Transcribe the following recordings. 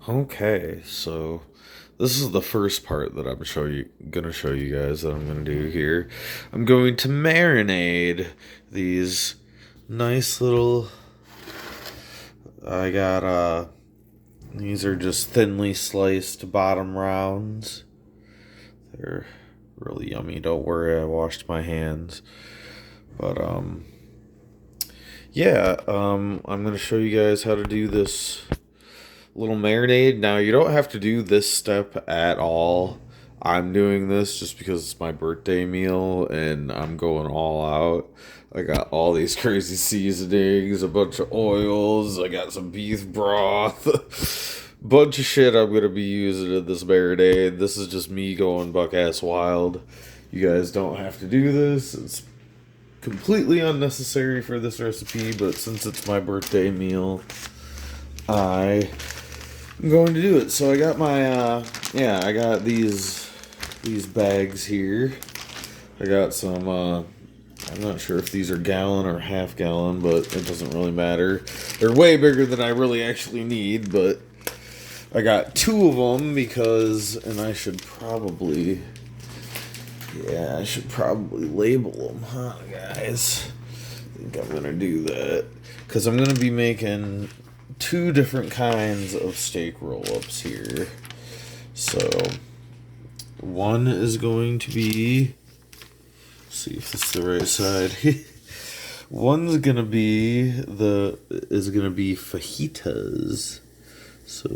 Okay, so this is the first part that gonna show you guys that I'm gonna do here. I'm going to marinate these nice little. I got these are just thinly sliced bottom rounds. They're really yummy. Don't worry, I washed my hands. But yeah, I'm gonna show you guys how to do this little marinade. Now, you don't have to do this step at all. I'm doing this just because it's my birthday meal and I'm going all out. I got all these crazy seasonings, a bunch of oils, I got some beef broth, bunch of shit I'm gonna be using in this marinade. This is just me going buck ass wild. You guys don't have to do this. It's completely unnecessary for this recipe, but since it's my birthday meal, I'm going to do it. So I got my I got these bags here. I got some I'm not sure if these are gallon or half gallon, but it doesn't really matter. They're way bigger than I really actually need, but I got two of them because, and I should probably label them, huh, guys? I think I'm gonna do that because I'm gonna be making two different kinds of steak roll-ups here. So one is going to be, see if it's the right side. One's gonna be fajitas. So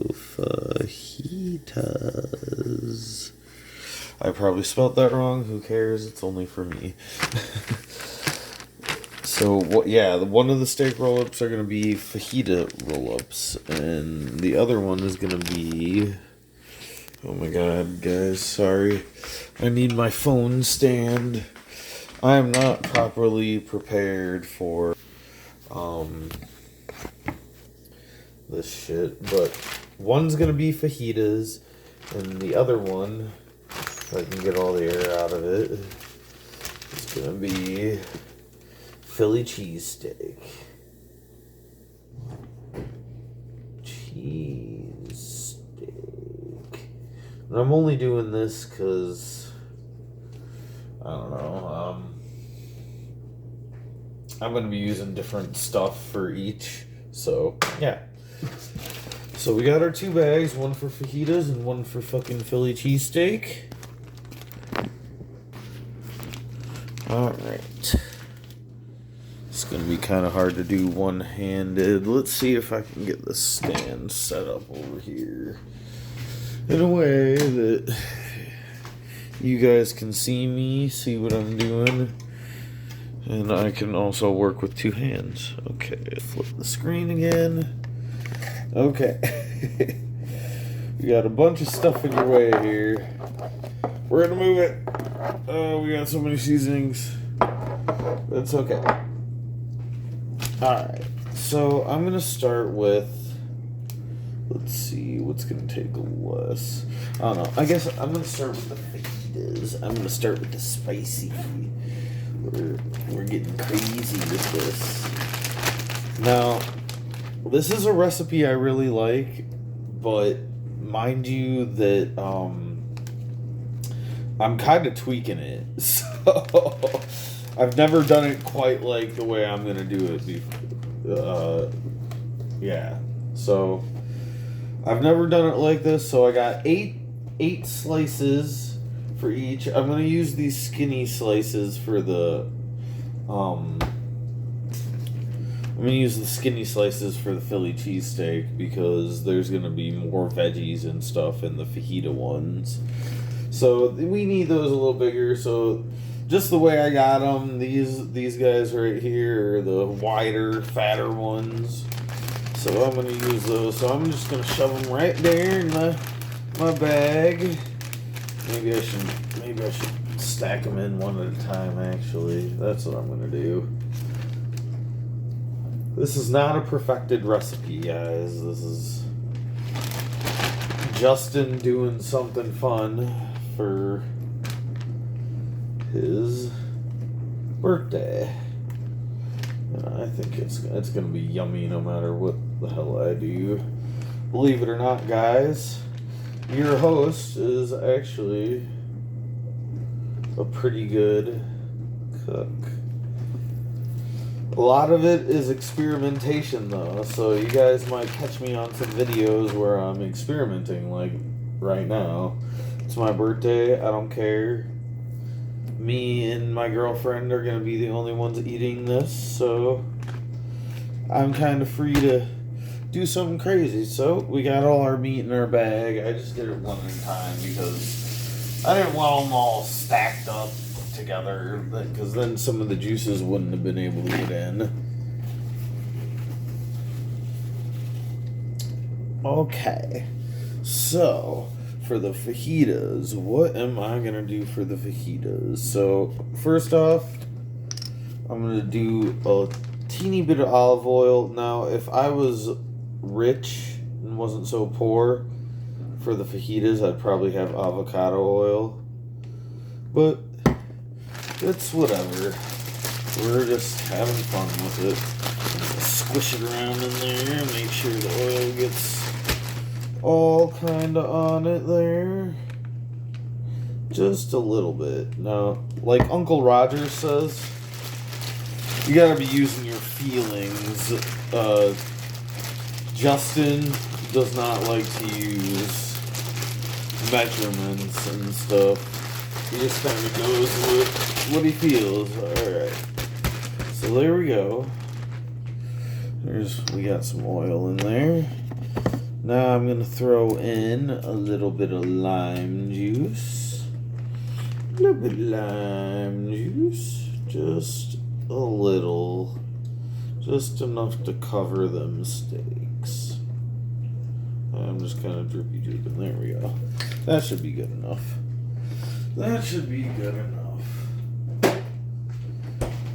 fajitas. I probably spelled that wrong. Who cares? It's only for me. So one of the steak roll-ups are gonna be fajita roll-ups, and the other one is gonna be. Oh my god, guys! Sorry, I need my phone stand. I am not properly prepared for this shit, but one's gonna be fajitas, and the other one, if I can get all the air out of it, is gonna be Philly cheesesteak. And I'm only doing this because, I don't know, I'm going to be using different stuff for each. So, yeah. So we got our two bags, one for fajitas and one for fucking Philly cheesesteak. Alright. It's going to be kind of hard to do one-handed. Let's see if I can get the stand set up over here in a way that you guys can see me, see what I'm doing, and I can also work with two hands. Okay, flip the screen again. Okay. We got a bunch of stuff in your way here. We're gonna move it. Oh, we got so many seasonings. That's okay. Alright, so I'm gonna start with, let's see, what's going to take less? I don't know. I guess I'm going to start with the fajitas. I'm going to start with the spicy. We're getting crazy with this. Now, this is a recipe I really like, but mind you that I'm kind of tweaking it. So I've never done it quite like the way I'm going to do it before. Yeah. So I've never done it like this, so I got eight slices for each. I'm gonna use these skinny slices for the I'm gonna use the skinny slices for the Philly cheesesteak because there's gonna be more veggies and stuff in the fajita ones. So we need those a little bigger. So just the way I got them, these guys right here are the wider, fatter ones. So I'm going to use those. So I'm just going to shove them right there in my bag. Maybe I should stack them in one at a time, actually. That's what I'm going to do. This is not a perfected recipe, guys. This is Justin doing something fun for his birthday. And I think it's going to be yummy no matter what the hell I do. Believe it or not, guys, your host is actually a pretty good cook. A lot of it is experimentation, though, so you guys might catch me on some videos where I'm experimenting, like right now. It's my birthday, I don't care. Me and my girlfriend are going to be the only ones eating this, so I'm kind of free to do something crazy. So we got all our meat in our bag. I just did it one at a time because I didn't want them all stacked up together, because then some of the juices wouldn't have been able to get in. Okay, so for the fajitas, what am I gonna do for the fajitas? So first off, I'm gonna do a teeny bit of olive oil. Now, if I was rich and wasn't so poor, for the fajitas, I'd probably have avocado oil, but it's whatever. We're just having fun with it. Squish it around in there, make sure the oil gets all kind of on it there. Just a little bit. Now, like Uncle Roger says, you gotta be using your feelings. Justin does not like to use measurements and stuff. He just kind of goes with what he feels. Alright. So there we go. We got some oil in there. Now I'm going to throw in a little bit of lime juice. A little bit of lime juice. Just a little. Just enough to cover them steaks. I'm just kind of drippy dripping. There we go. That should be good enough. That should be good enough.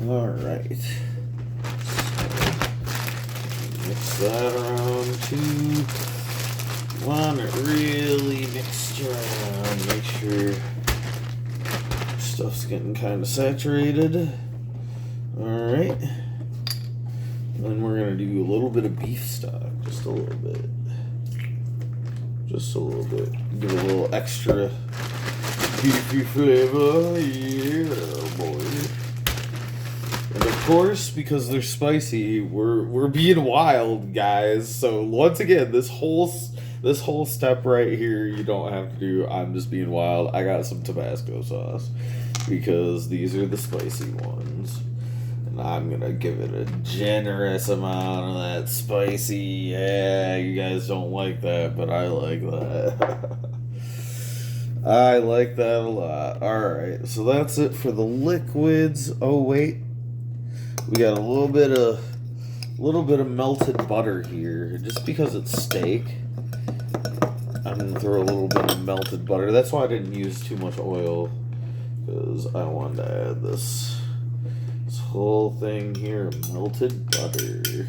Alright. Mix that around too. Want it really mixed around. Make sure stuff's getting kind of saturated. Alright. Then we're going to do a little bit of beef stock. Just a little bit. Just a little bit. Give it a little extra beefy flavor. Yeah, boy. And of course, because they're spicy, we're being wild, guys. So once again, this whole step right here, you don't have to do. I'm just being wild. I got some Tabasco sauce because these are the spicy ones. And I'm gonna give it a generous amount of that spicy. Yeah, you guys don't like that, but I like that. I like that a lot. Alright, so that's it for the liquids. Oh wait. We got a little bit of melted butter here. Just because it's steak, I'm gonna throw a little bit of melted butter. That's why I didn't use too much oil, because I wanted to add this whole thing here, melted butter.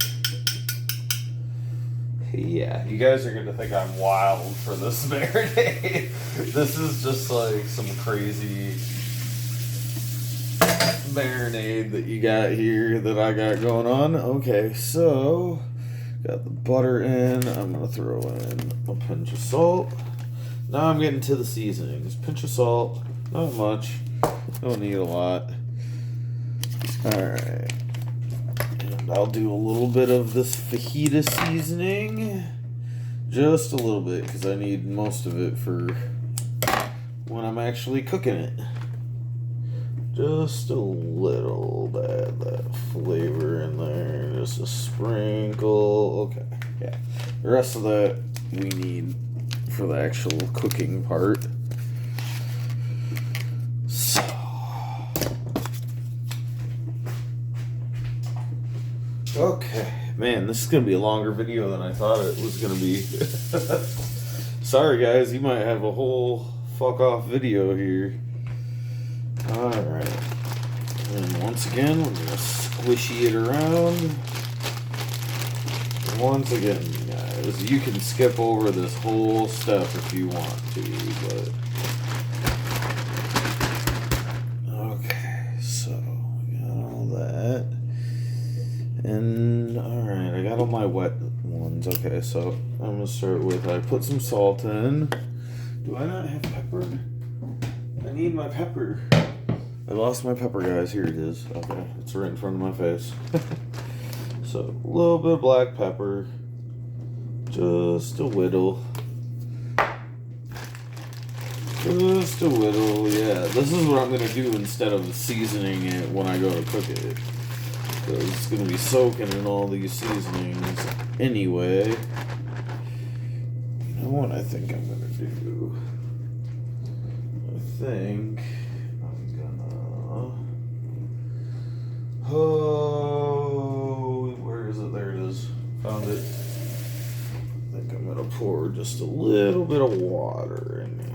Yeah, you guys are gonna think I'm wild for this marinade. This is just like some crazy marinade that you got here that I got going on. Okay, so got the butter in. I'm gonna throw in a pinch of salt. Now I'm getting to the seasonings. Pinch of salt, not much. Don't need a lot. Alright. And I'll do a little bit of this fajita seasoning. Just a little bit, because I need most of it for when I'm actually cooking it. Just a little to add that flavor in there. Just a sprinkle. Okay, yeah. The rest of that we need for the actual cooking part. So. Okay, man, this is going to be a longer video than I thought it was going to be. Sorry, guys, you might have a whole fuck off video here. Alright. And once again, we're going to squishy it around. Once again, guys, you can skip over this whole step if you want to, but... Okay, so we got all that. And, alright, I got all my wet ones. Okay, so I'm gonna start with, I put some salt in. Do I not have pepper? I need my pepper. I lost my pepper, guys. Here it is. Okay, it's right in front of my face. So, a little bit of black pepper. Just a whittle. Just a whittle, yeah. This is what I'm going to do instead of seasoning it when I go to cook it. Because it's going to be soaking in all these seasonings anyway. You know what I think I'm going to do? I think I'm gonna... Oh, where is it? There it is. Found it. I think I'm gonna pour just a little bit of water in there.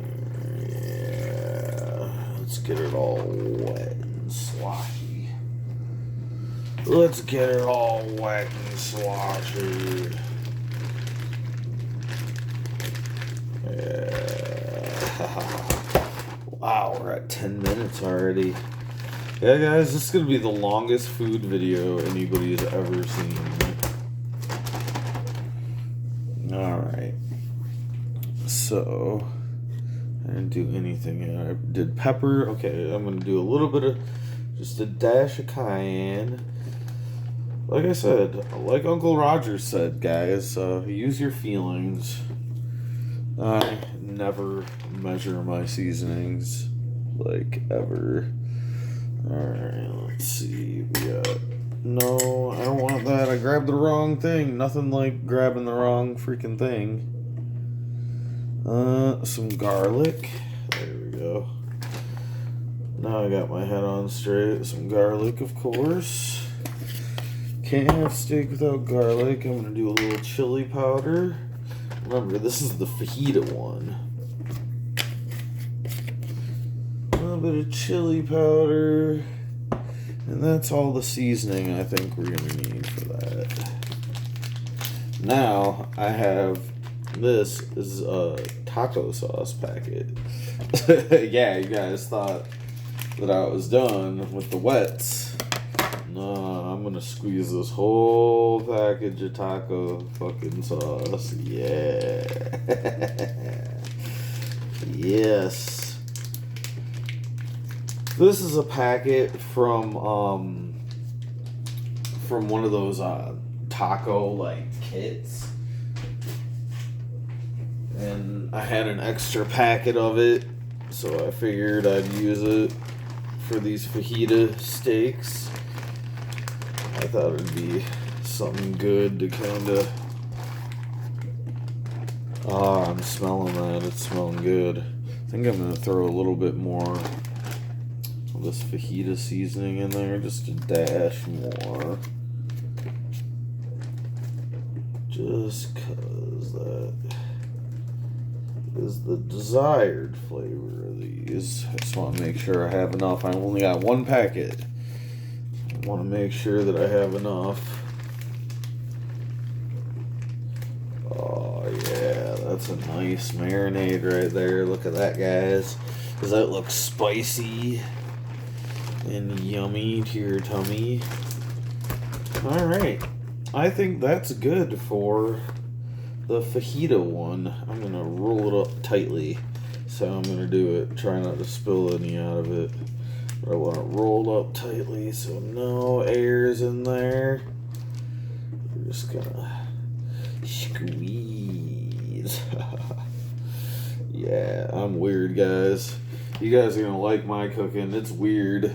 Yeah. Let's get it all wet and sloshy. Let's get it all wet and sloshy. Yeah. Wow, we're at 10 minutes already. Yeah, guys, this is going to be the longest food video anybody's ever seen. Alright. So, I didn't do anything. I did pepper. Okay, I'm going to do a little bit of, just a dash of cayenne. Like I said, like Uncle Roger said, guys, use your feelings. I never measure my seasonings, like, ever. Alright, let's see. We got... No, I don't want that. I grabbed the wrong thing. Nothing like grabbing the wrong freaking thing. Some garlic. There we go. Now I got my head on straight. Some garlic, of course. Can't have steak without garlic. I'm going to do a little chili powder. Remember, this is the fajita one. A little bit of chili powder. And that's all the seasoning I think we're going to need for that. Now, I have, this is a taco sauce packet. Yeah, you guys thought that I was done with the wets. No, I'm going to squeeze this whole package of taco fucking sauce. Yeah. Yes. This is a packet from one of those taco like kits, and I had an extra packet of it, so I figured I'd use it for these fajita steaks. I thought it'd be something good to kind of... Ah, I'm smelling that. It's smelling good. I think I'm going to throw a little bit more of this fajita seasoning in there. Just a dash more. Just because that is the desired flavor of these. I just want to make sure I have enough. I only got one packet. I want to make sure that I have enough. Oh yeah, that's a nice marinade right there. Look at that, guys. Does that look spicy and yummy to your tummy? Alright, I think that's good for the fajita one. I'm going to roll it up tightly. So I'm going to do it. Try not to spill any out of it. But I want it rolled up tightly so no air's in there. We're just gonna squeeze. Yeah, I'm weird, guys. You guys are gonna like my cooking. It's weird.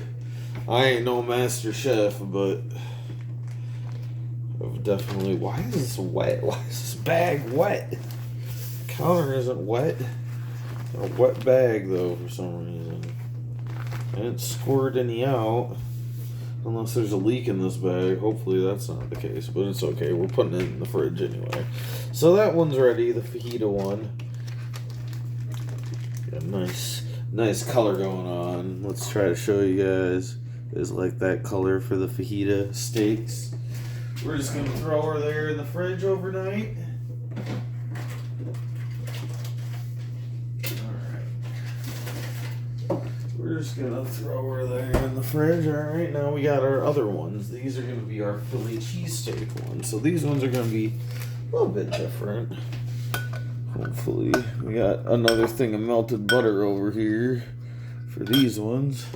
I ain't no master chef, but I've definitely... Why is this wet? Why is this bag wet? The counter isn't wet. It's a wet bag, though, for some reason. I didn't squirt any out. Unless there's a leak in this bag. Hopefully that's not the case, but it's okay. We're putting it in the fridge anyway. So that one's ready, the fajita one. Got a nice color going on. Let's try to show you guys. Is like that color for the fajita steaks. We're just gonna throw her there in the fridge overnight. We're just gonna throw her there in the fridge. Alright, now we got our other ones. These are gonna be our Philly cheesesteak ones. So these ones are gonna be little bit different. Hopefully. We got another thing of melted butter over here for these ones.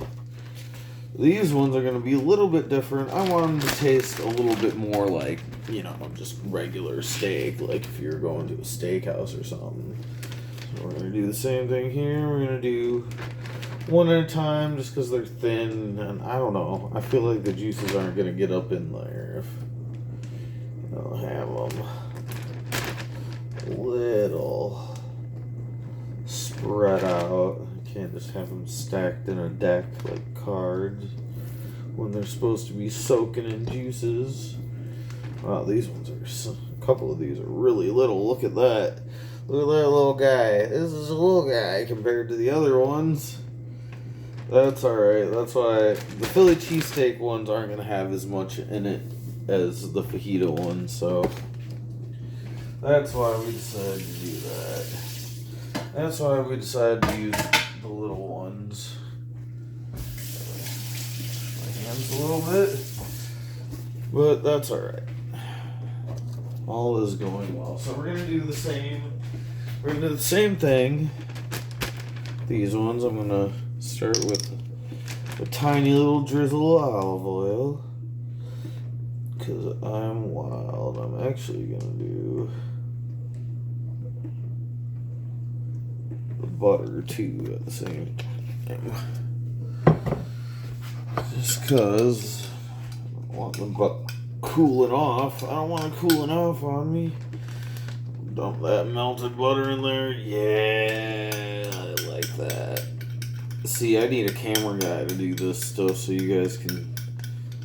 These ones are going to be a little bit different. I want them to taste a little bit more like, you know, just regular steak, like if you're going to a steakhouse or something. So we're going to do the same thing here. We're going to do one at a time just because they're thin, and I don't know. I feel like the juices aren't going to get up in there if I don't have them a little spread out. Can't just have them stacked in a deck like cards when they're supposed to be soaking in juices. Wow, these ones are, a couple of these are really little. Look at that. Look at that little guy. This is a little guy compared to the other ones. That's alright. That's why the Philly cheesesteak ones aren't going to have as much in it as the fajita ones, so that's why we decided to do that. That's why we decided to use the little ones. My hands a little bit, but that's alright. All is going well. So we're going to do the same. We're going to do the same thing. These ones, I'm going to start with a tiny little drizzle of olive oil. Because I'm wild. I'm actually going to do the butter too at the same time. Just because I don't want the butter cooling off. I don't want it cooling off on me. Dump that melted butter in there. Yeah, I like that. See, I need a camera guy to do this stuff so you guys can,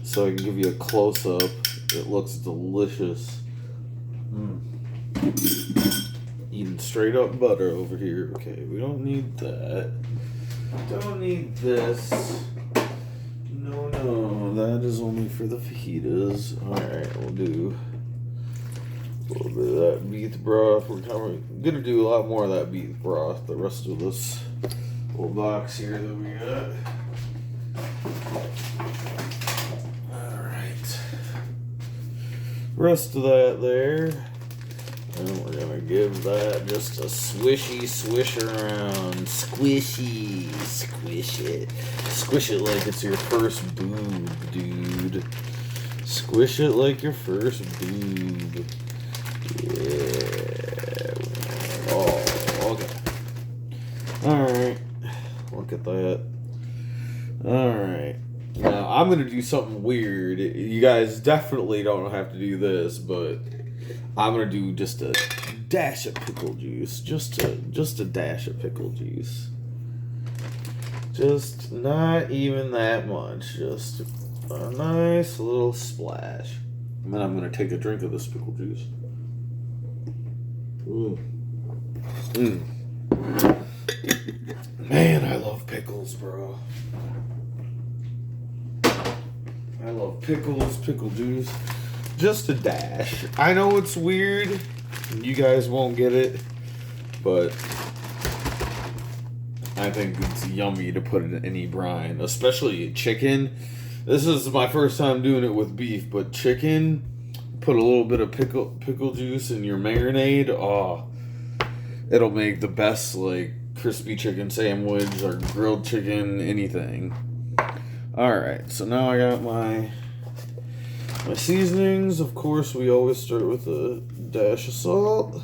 so I can give you a close-up. It looks delicious. Eating straight up butter over here. Okay, we don't need that. Don't need this. No, that is only for the fajitas. Alright, we'll do a little bit of that beef broth. We're gonna do a lot more of that beef broth. The rest of this little box here that we got. Alright. Rest of that there. And we're gonna give that just a swishy swish around. Squishy. Squish it. Squish it like it's your first boob, dude. Squish it like your first boob. Yeah. Oh, okay. Alright. Look at that. Alright. Now, I'm gonna do something weird. You guys definitely don't have to do this, but I'm gonna do just a dash of pickle juice. Just a dash of pickle juice. Just not even that much. Just a nice little splash. And then I'm gonna take a drink of this pickle juice. Man, I love pickles, bro. I love pickles, pickle juice. Just a dash. I know it's weird. You guys won't get it. But I think it's yummy to put in any brine. Especially chicken. This is my first time doing it with beef. But chicken, put a little bit of pickle juice in your marinade. Oh, it'll make the best, like, crispy chicken sandwich or grilled chicken, anything. Alright, so now I got my seasonings. Of course, we always start with a dash of salt.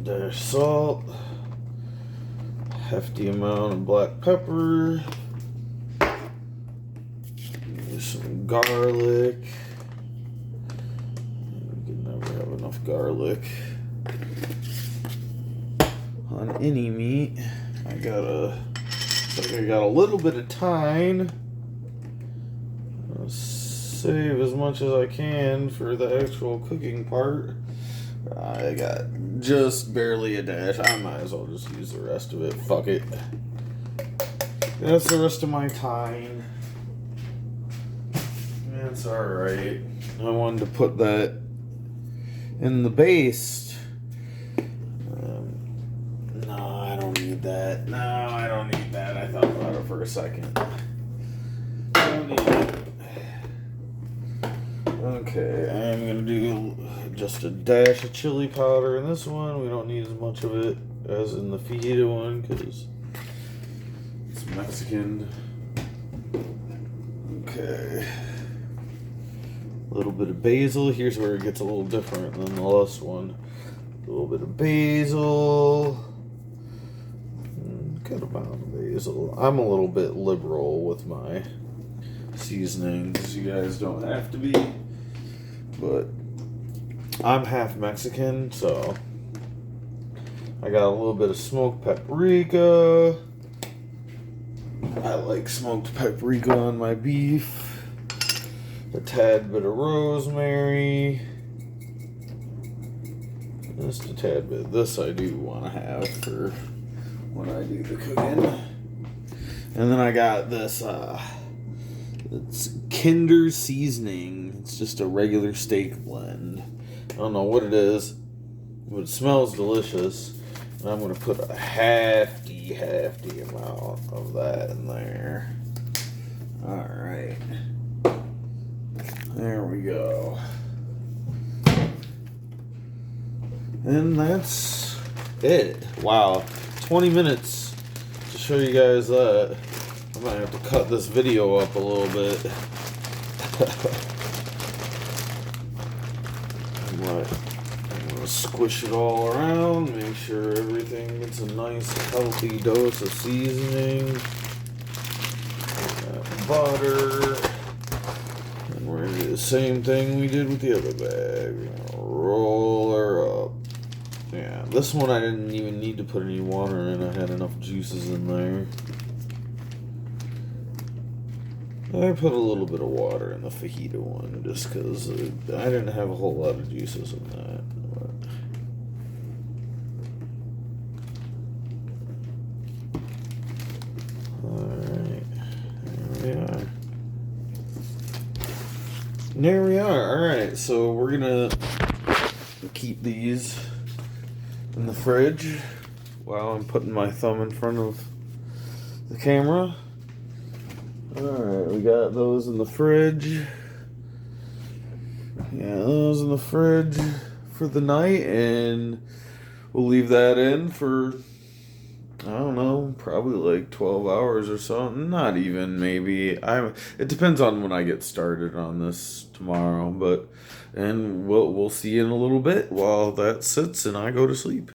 Dash salt. Hefty amount of black pepper. Some garlic. You can never have enough garlic on any meat. I got a little bit of thyme. I'll save as much as I can for the actual cooking part. I got just barely a dash. I might as well just use the rest of it. Fuck it. That's the rest of my thyme. That's alright. I wanted to put that in the base. That. No, I don't need that. I thought about it for a second. I don't need it. Okay, I'm gonna do just a dash of chili powder in this one. We don't need as much of it as in the fajita one because it's Mexican. Okay. A little bit of basil. Here's where it gets a little different than the last one. A little bit of basil. Good amount of basil. I'm a little bit liberal with my seasonings. You guys don't have to be. But I'm half Mexican, so I got a little bit of smoked paprika. I like smoked paprika on my beef. A tad bit of rosemary. Just a tad bit. This I do want to have for when I do the cooking. And then I got this, it's Kinder seasoning. It's just a regular steak blend. I don't know what it is, but it smells delicious. And I'm going to put a hefty amount of that in there. Alright. There we go. And that's it. Wow. 20 minutes to show you guys that. I might have to cut this video up a little bit. I'm gonna squish it all around, make sure everything gets a nice healthy dose of seasoning. Butter. And we're gonna do the same thing we did with the other bag. We're gonna roll her up. Yeah, this one I didn't even need to put any water in. I had enough juices in there. I put a little bit of water in the fajita one just because I didn't have a whole lot of juices in that. Alright, there we are. There we are. Alright, so we're gonna keep these in the fridge while I'm putting my thumb in front of the camera. Alright, we got those in the fridge. Yeah, those in the fridge for the night, and we'll leave that in for, I don't know, probably like 12 hours or something. Not even, maybe. It depends on when I get started on this tomorrow, and we'll see you in a little bit while that sits and I go to sleep.